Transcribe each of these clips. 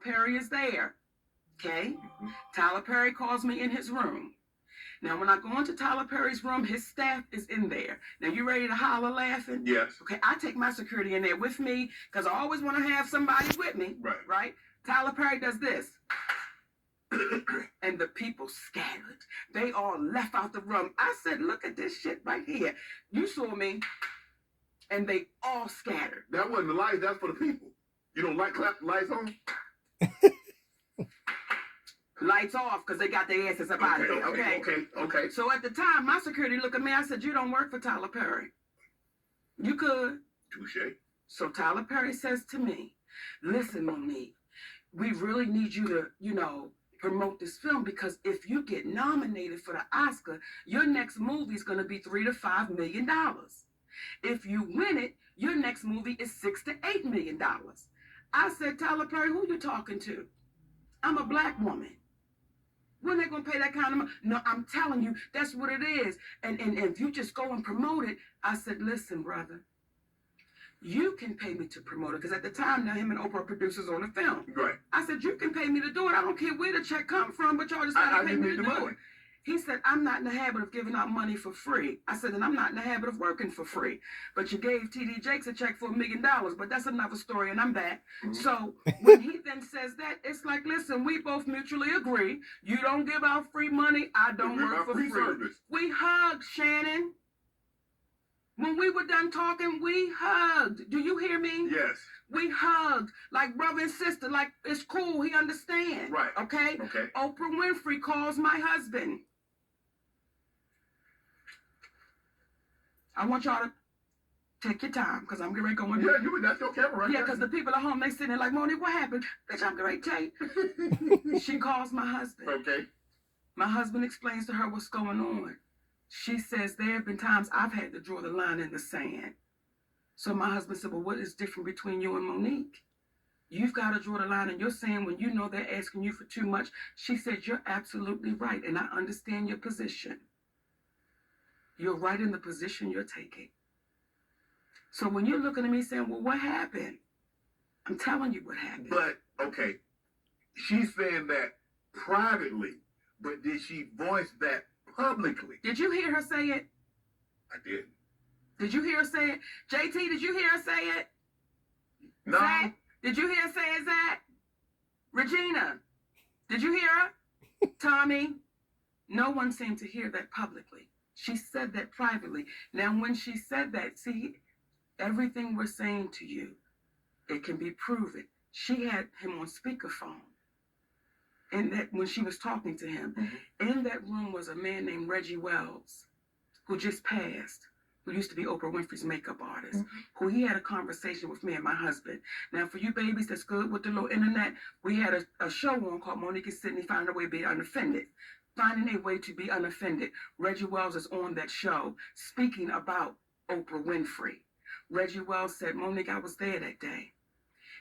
Perry is there. Okay? Tyler Perry calls me in his room. Now, when I go into Tyler Perry's room, his staff is in there. Now, you ready to holler laughing? Yes. Okay, I take my security in there with me because I always want to have somebody with me. Right? Tyler Perry does this. And the people scattered. They all left out the room. I said, look at this shit right here. You saw me. And they all scattered. That wasn't the lights. That's for the people. You don't like clap the lights on? Lights off because they got their asses up out of there. Okay. So at the time, my security looked at me. I said, you don't work for Tyler Perry. You could. Touche. So Tyler Perry says to me, listen, Monique, we really need you to, promote this film because if you get nominated for the Oscar, your next movie is going to be $3 to $5 million. If you win it, your next movie is $6 to $8 million. I said, Tyler Perry, who you talking to? I'm a black woman. When they gonna pay that kind of money? No, I'm telling you, that's what it is. And if you just go and promote it, I said, listen, brother, you can pay me to promote it. Because at the time, now him and Oprah producers on the film. Right. I said, you can pay me to do it. I don't care where the check come from, but y'all just gotta pay me to do it. He said, I'm not in the habit of giving out money for free. I said, and I'm not in the habit of working for free. But you gave T.D. Jakes a check for $1 million, but that's another story, and I'm back. Mm-hmm. So when he then says that, it's like, listen, we both mutually agree. You don't give out free money. I don't work for free. Service. We hugged, Shannon. When we were done talking, we hugged. Do you hear me? Yes. We hugged like brother and sister, like it's cool. He understands. Right. Okay? Oprah Winfrey calls my husband. I want y'all to take your time because I'm getting ready to go in. Yeah, that's your camera right there. Yeah, because the people at home, they sitting there like, Monique, what happened? Bitch, I'm getting ready to take. She calls my husband. Okay. My husband explains to her what's going on. She says, there have been times I've had to draw the line in the sand. So my husband said, well, what is different between you and Monique? You've got to draw the line, and you're saying when you know they're asking you for too much. She said, you're absolutely right, and I understand your position. You're right in the position you're taking. So when you're looking at me saying, well, what happened? I'm telling you what happened. But, okay, she's saying that privately, but did she voice that publicly? Did you hear her say it? I didn't. Did you hear her say it? JT, did you hear her say it? No. Zach, did you hear her say it, Zach? Regina, did you hear her? Tommy? No one seemed to hear that publicly. She said that privately. Now, when she said that, see, everything we're saying to you, it can be proven. She had him on speakerphone. And that when she was talking to him, in that room was a man named Reggie Wells, who just passed, who used to be Oprah Winfrey's makeup artist, who he had a conversation with me and my husband. Now, for you babies that's good with the little internet, we had a show on called Monique and Sydney Find a Way to Be Unoffended. Finding a way to be unoffended. Reggie Wells is on that show speaking about Oprah Winfrey. Reggie Wells said, Monique, I was there that day.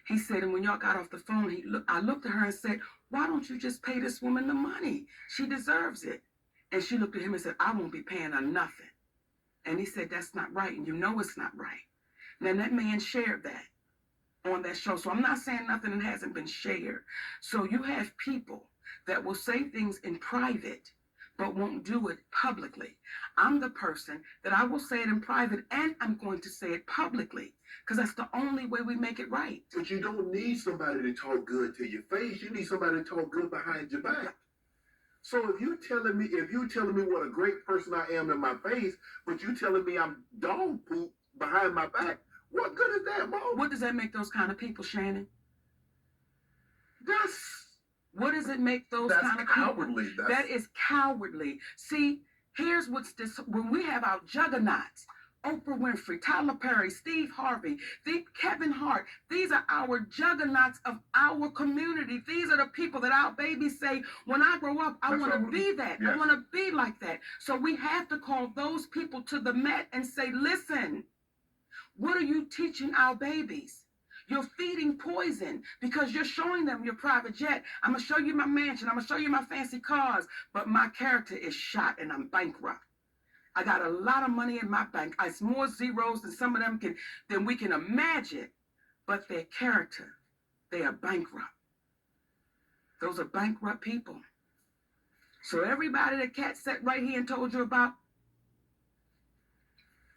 He said, and when y'all got off the phone, I looked at her and said, why don't you just pay this woman the money? She deserves it. And she looked at him and said, I won't be paying her nothing. And he said, that's not right. And you know it's not right. Now that man shared that on that show. So I'm not saying nothing that hasn't been shared. So you have people that will say things in private, but won't do it publicly. I'm the person that I will say it in private and I'm going to say it publicly because that's the only way we make it right. But you don't need somebody to talk good to your face. You need somebody to talk good behind your back. So if you're telling me what a great person I am in my face, but you telling me I'm dog poop behind my back, what good is that, Mo? What does that make those kind of people, Shannon? What does it make those kind of cowardly. People? That is cowardly. See, here's what's this. When we have our juggernauts, Oprah Winfrey, Tyler Perry, Steve Harvey, Kevin Hart, these are our juggernauts of our community. These are the people that our babies say, when I grow up, I want to be that. Yes. I want to be like that. So we have to call those people to the mat and say, listen, what are you teaching our babies? You're feeding poison because you're showing them your private jet. I'm going to show you my mansion. I'm going to show you my fancy cars. But my character is shot and I'm bankrupt. I got a lot of money in my bank. It's more zeros than some of them than we can imagine. But their character, they are bankrupt. Those are bankrupt people. So everybody that Cat sat right here and told you about,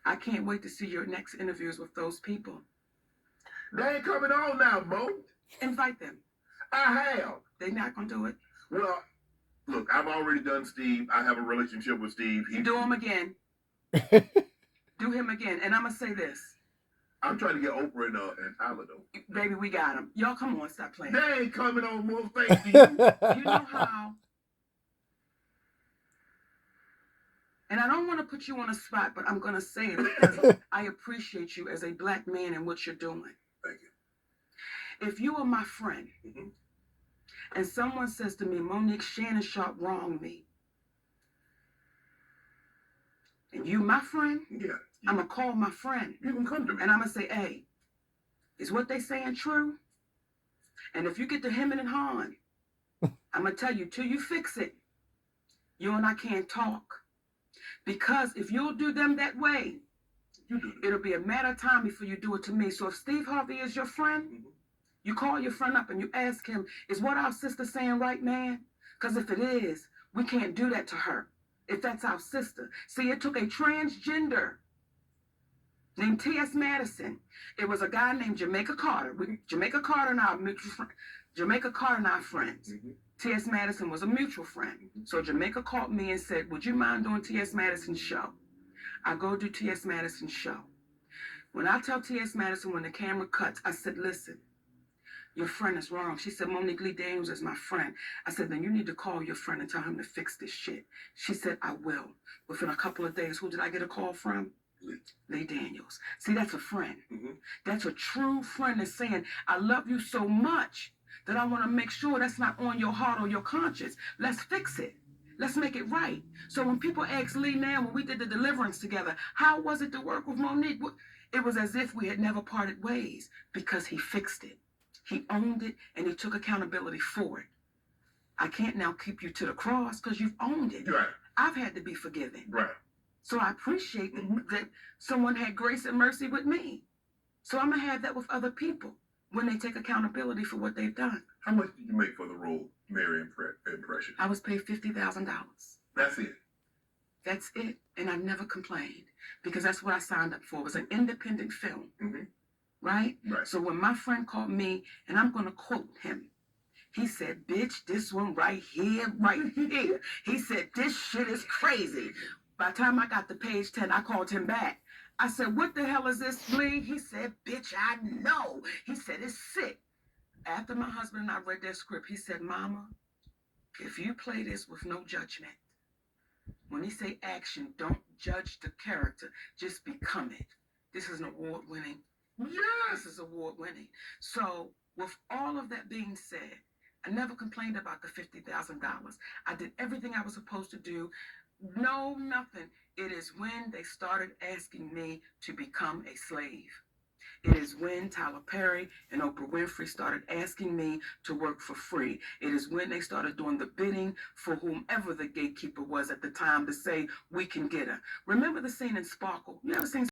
I can't wait to see your next interviews with those people. They ain't coming on now, Mo. Invite them. I have. They're not going to do it. Well, look, I've already done Steve. I have a relationship with Steve. Do him again. Do him again. And I'm going to say this. I'm trying to get Oprah and Tyler, though. Baby, we got him. Y'all, come on, stop playing. They ain't coming on, Mo. Thank you. You know how. And I don't want to put you on a spot, but I'm going to say it because I appreciate you as a black man and what you're doing. Thank you. If you are my friend, and someone says to me, Monique, Shannon Sharp wronged me, and you my friend, I'm going to call my friend. You can come to me. And I'm going to say, hey, is what they saying true? And if you get to hemming and hawing, I'm going to tell you, till you fix it, you and I can't talk. Because if you'll do them that way, it'll be a matter of time before you do it to me. So if Steve Harvey is your friend, you call your friend up and you ask him, is what our sister saying right, man? Because if it is, we can't do that to her. If that's our sister. See, it took a transgender named T.S. Madison. It was a guy named Jamaica Carter. Jamaica Carter and our mutual friend. Jamaica Carter and our friends. T.S. Madison was a mutual friend. So Jamaica called me and said, would you mind doing T.S. Madison's show? I go do T.S. Madison's show. When I tell T.S. Madison, when the camera cuts, I said, listen, your friend is wrong. She said, Monique Lee Daniels is my friend. I said, then you need to call your friend and tell him to fix this shit. She said, I will. Within a couple of days, who did I get a call from? Lee Daniels. See, that's a friend. That's a true friend that's saying, I love you so much that I want to make sure that's not on your heart or your conscience. Let's fix it. Let's make it right. So when people ask Lee now, when we did the deliverance together, how was it to work with Monique? It was as if we had never parted ways because he fixed it. He owned it and he took accountability for it. I can't now keep you to the cross because you've owned it. Right. I've had to be forgiven. Right. So I appreciate that someone had grace and mercy with me. So I'm going to have that with other people when they take accountability for what they've done. How much did you make for the role, Mary Impression? I was paid $50,000. That's it. That's it. And I never complained because that's what I signed up for. It was an independent film. Right? Right. So when my friend called me, and I'm going to quote him, he said, bitch, this one right here. He said, this shit is crazy. By the time I got to page 10, I called him back. I said, what the hell is this, Lee? He said, bitch, I know. He said, it's sick. After my husband and I read that script, he said, Mama, if you play this with no judgment, when he say action, don't judge the character, just become it. This is an award-winning. Yes, this is award-winning. So with all of that being said, I never complained about the $50,000. I did everything I was supposed to do. No, nothing. It is when they started asking me to become a slave. It is when Tyler Perry and Oprah Winfrey started asking me to work for free. It is when they started doing the bidding for whomever the gatekeeper was at the time to say, we can get her. Remember the scene in Sparkle? You ever seen